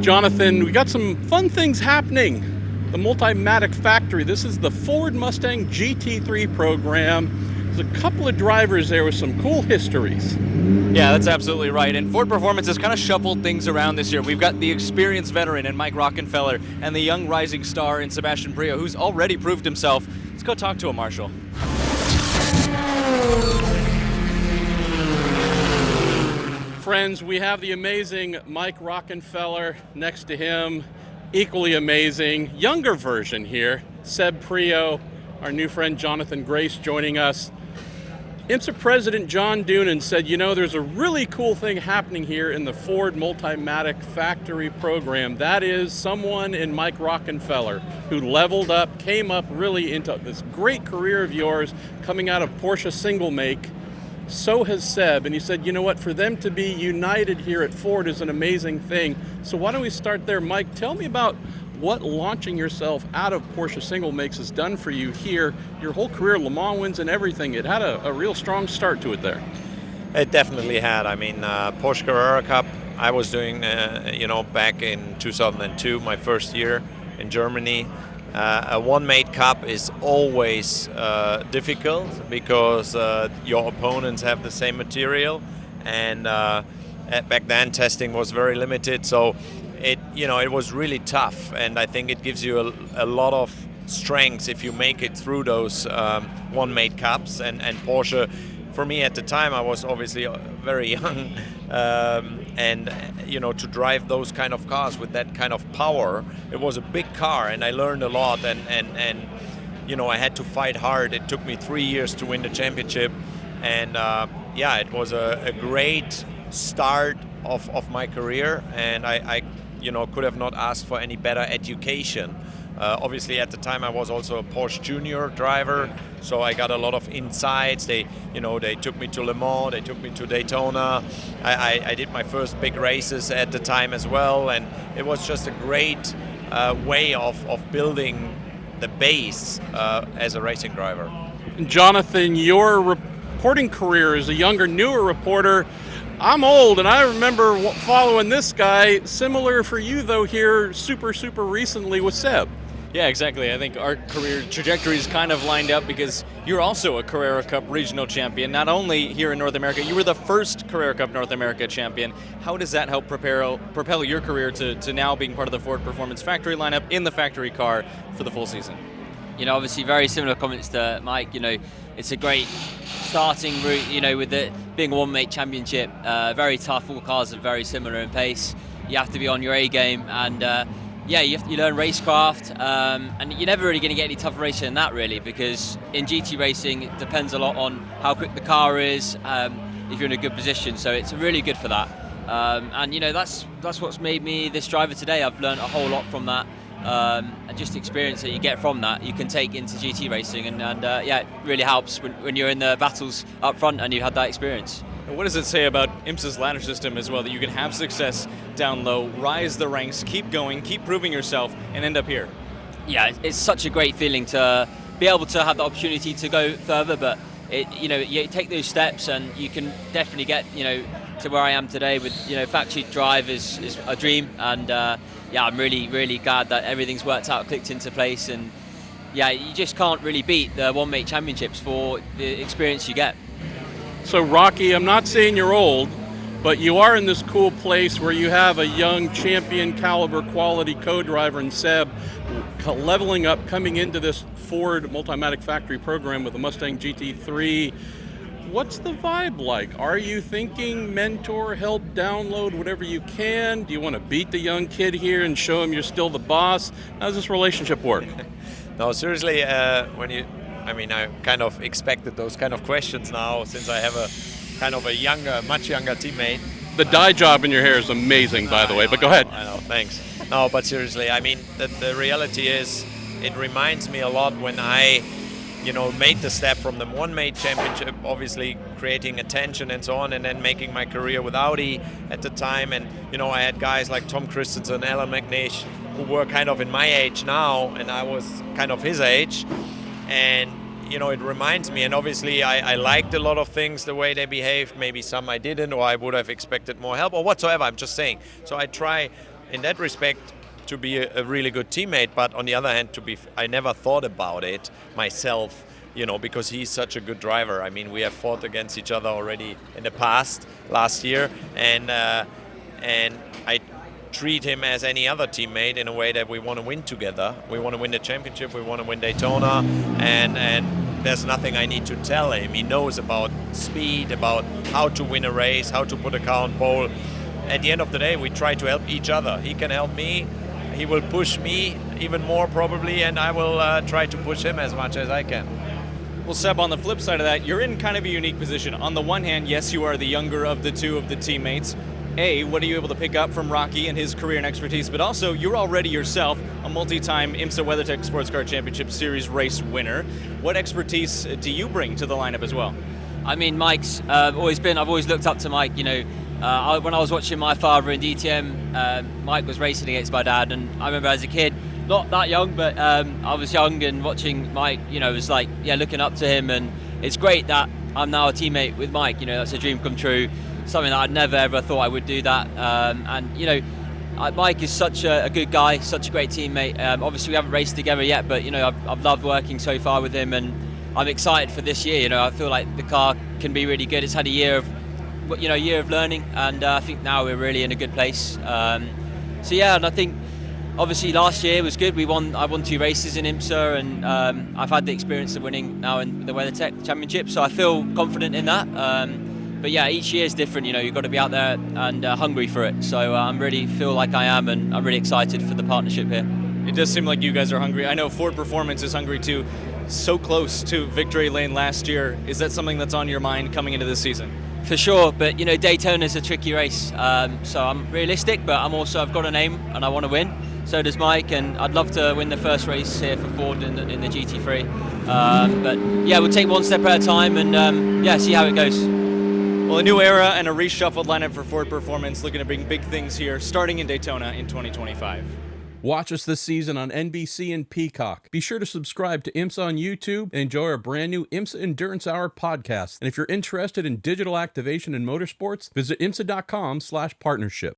Jonathan, we got some fun things happening. The Multimatic Factory. This is the Ford Mustang GT3 program. There's a couple of drivers there with some cool histories. Yeah, that's absolutely right. And Ford Performance has kind of shuffled things around this year. We've got the experienced veteran in Mike Rockenfeller and the young rising star in Sebastian Priaulx, who's already proved himself. Let's go talk to him, Marshall. Friends, we have the amazing Mike Rockenfeller next to him. Equally amazing, younger version here, Seb Priaulx, our new friend Jonathan Grace joining us. IMSA President John Doonan said, you know, there's a really cool thing happening here in the Ford Multimatic Factory program. That is someone in Mike Rockenfeller who leveled up, came up really into this great career of yours coming out of Porsche single make. So has Seb, and he said, you know what, for them to be united here at Ford is an amazing thing. So why don't we start there? Mike, tell me about what launching yourself out of Porsche single makes has done for you here. Your whole career, Le Mans wins and everything. It had a real strong start to it there. It definitely had. I mean, Porsche Carrera Cup, I was doing, back in 2002, my first year in Germany. A one-mate cup is always difficult because your opponents have the same material, and back then testing was very limited, so it was really tough, and I think it gives you a lot of strengths if you make it through those one-mate cups. And Porsche, for me at the time, I was obviously very young, and to drive those kind of cars with that kind of power, it was a big car, and I learned a lot, and I had to fight hard. It took me 3 years to win the championship, and it was a great start of my career, and I could have not asked for any better education. Obviously, at the time, I was also a Porsche Junior driver, so I got a lot of insights. They took me to Le Mans, they took me to Daytona. I did my first big races at the time as well, and it was just a great way of building the base as a racing driver. Jonathan, your reporting career as a younger, newer reporter, I'm old, and I remember following this guy. Similar for you, though, here super recently with Seb. Yeah, exactly. I think our career trajectory is kind of lined up because you're also a Carrera Cup regional champion, not only here in North America. You were the first Carrera Cup North America champion. How does that help propel your career to now being part of the Ford Performance Factory lineup in the factory car for the full season? Obviously very similar comments to Mike. It's a great starting route, with it being a one-mate championship. Very tough, all cars are very similar in pace. You have to be on your A game, and you learn racecraft, and you're never really going to get any tougher racing than that, really, because in GT racing it depends a lot on how quick the car is, if you're in a good position, so it's really good for that. That's what's made me this driver today. I've learned a whole lot from that. And just the experience that you get from that you can take into GT racing, and it really helps when you're in the battles up front and you've had that experience. And what does it say about IMSA's ladder system as well, that you can have success down low, rise the ranks, keep going, keep proving yourself, and end up here? Yeah, it's such a great feeling to be able to have the opportunity to go further, but you take those steps and you can definitely get to where I am today with factory drive is a dream, and I'm really glad that everything's worked out, clicked into place, and you just can't really beat the one-mate championships for the experience you get. So Rocky, I'm not saying you're old, but you are in this cool place where you have a young champion caliber quality co-driver in Seb leveling up, coming into this Ford Multimatic Factory program with the Mustang GT3. What's the vibe like? Are you thinking mentor, help, download whatever you can? Do you want to beat the young kid here and show him you're still the boss? How does this relationship work? No, seriously, I kind of expected those kind of questions now, since I have a much younger teammate. The dye job in your hair is amazing, by the way, but go ahead. I know, thanks. No, but seriously, the reality is, it reminds me a lot when I made the step from the one-mate championship, obviously creating attention and so on, and then making my career with Audi at the time. And, I had guys like Tom Christensen, Alan McNish, who were kind of in my age now, and I was kind of his age. And, it reminds me, and obviously I liked a lot of things, the way they behaved. Maybe some I didn't, or I would have expected more help, or whatsoever, I'm just saying. So I try in that respect, to be a really good teammate. But on the other hand, I never thought about it myself, because he's such a good driver. I mean, we have fought against each other already in the past, last year, and I treat him as any other teammate in a way that we want to win together. We want to win the championship, we want to win Daytona, and there's nothing I need to tell him. He knows about speed, about how to win a race, how to put a car on pole. At the end of the day, we try to help each other. He can help me, he will push me even more probably, and I will try to push him as much as I can. Well, Seb, on the flip side of that, you're in kind of a unique position. On the one hand, yes, you are the younger of the two of the teammates. What are you able to pick up from Rocky and his career and expertise? But also, you're already yourself a multi-time IMSA WeatherTech SportsCar Championship Series race winner. What expertise do you bring to the lineup as well? I mean, Mike's I've always looked up to Mike. When I was watching my father in DTM, Mike was racing against my dad, and I remember as a kid, not that young, but I was young and watching Mike, it was like, looking up to him, and it's great that I'm now a teammate with Mike. That's a dream come true. Something that I'd never ever thought I would do that, Mike is such a good guy, such a great teammate. Obviously we haven't raced together yet, but I've loved working so far with him, and I'm excited for this year. I feel like the car can be really good. It's had a year of learning, and I think now we're really in a good place. And I think obviously last year was good. I won 2 races in IMSA, and I've had the experience of winning now in the WeatherTech Championship, so I feel confident in that. But each year is different. You've got to be out there and hungry for it. So I really feel like I am, and I'm really excited for the partnership here. It does seem like you guys are hungry. I know Ford Performance is hungry too. So close to victory lane last year. Is that something that's on your mind coming into this season? For sure, but Daytona's a tricky race. So I'm realistic, but I've got an aim and I want to win. So does Mike, and I'd love to win the first race here for Ford in the GT3. But we'll take one step at a time and see how it goes. Well, a new era and a reshuffled lineup for Ford Performance, looking to bring big things here, starting in Daytona in 2025. Watch us this season on NBC and Peacock. Be sure to subscribe to IMSA on YouTube and enjoy our brand new IMSA Endurance Hour podcast. And if you're interested in digital activation in motorsports, visit IMSA.com/partnership.